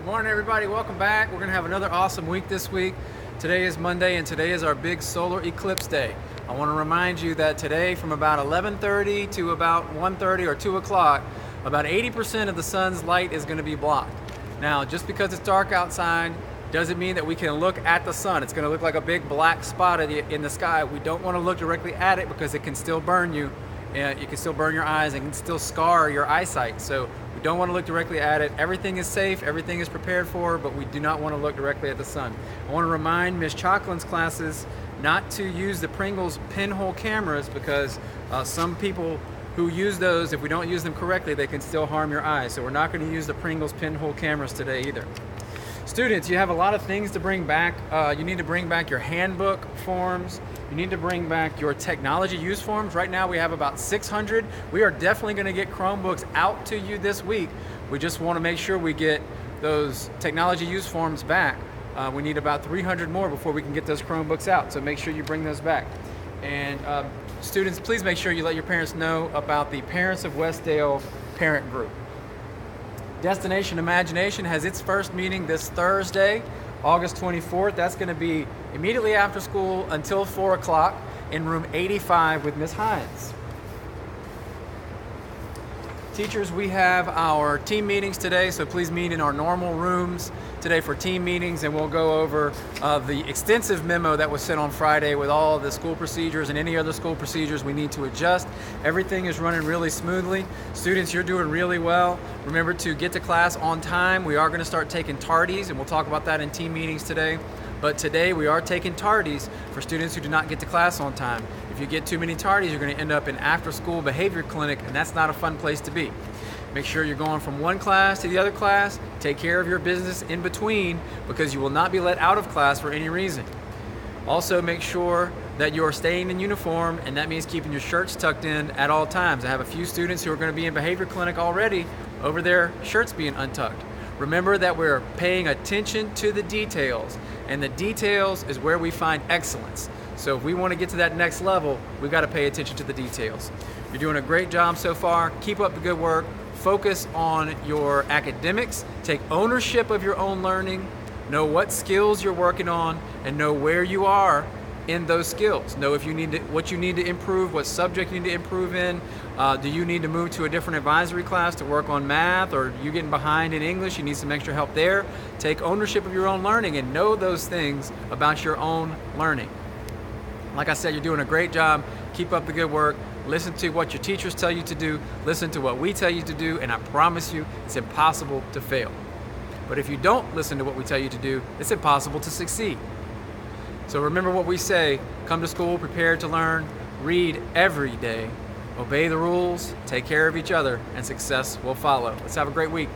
Morning, everybody. Welcome back. We're going to have another awesome week this week. Today is Monday, and today is our big solar eclipse day. I want to remind you that today, from about 11:30 to about 1:30 or 2 o'clock, about 80% of the sun's light is going to be blocked. Now, just because it's dark outside doesn't mean that we can look at the sun. It's going to look like a big black spot in the sky. We don't want to look directly at it because it can still burn you. And you can still burn your eyes and can still scar your eyesight. So we don't want to look directly at it. Everything is safe, everything is prepared for, but we do not want to look directly at the sun. I want to remind Ms. Choclin's classes not to use the Pringles pinhole cameras because some people who use those, if we don't use them correctly, they can still harm your eyes. So we're not going to use the Pringles pinhole cameras today either. Students, you have a lot of things to bring back. You need to bring back your handbook forms. You need to bring back your technology use forms. Right now we have about 600. We are definitely going to get Chromebooks out to you this week. We just want to make sure we get those technology use forms back. We need about 300 more before we can get those Chromebooks out. So make sure you bring those back. And students, please make sure you let your parents know about the Parents of Westdale parent group. Destination Imagination has its first meeting this Thursday, August 24th. That's going to be immediately after school until 4 o'clock in room 85 with Ms. Hines. Teachers, we have our team meetings today, so please meet in our normal rooms today for team meetings, and we'll go over the extensive memo that was sent on Friday with all the school procedures and any other school procedures we need to adjust. Everything is running really smoothly. Students, you're doing really well. Remember to get to class on time. We are going to start taking tardies, and we'll talk about that in team meetings today. But today we are taking tardies for students who do not get to class on time. If you get too many tardies, you're going to end up in after-school behavior clinic, and that's not a fun place to be. Make sure you're going from one class to the other class. Take care of your business in between because you will not be let out of class for any reason. Also, make sure that you're staying in uniform, and that means keeping your shirts tucked in at all times. I have a few students who are going to be in behavior clinic already over their shirts being untucked. Remember that we're paying attention to the details, and the details is where we find excellence. So if we want to get to that next level, we've got to pay attention to the details. You're doing a great job so far. Keep up the good work. Focus on your academics. Take ownership of your own learning. Know what skills you're working on and know where you are in those skills. Know if you need to, what you need to improve, what subject you need to improve in. Do you need to move to a different advisory class to work on math, or you getting behind in English, you need some extra help there? Take ownership of your own learning and know those things about your own learning. Like I said, you're doing a great job. Keep up the good work. Listen to what your teachers tell you to do. Listen to what we tell you to do, and I promise you, it's impossible to fail. But if you don't listen to what we tell you to do, it's impossible to succeed. So remember what we say: come to school prepared to learn, read every day, obey the rules, take care of each other, and success will follow. Let's have a great week.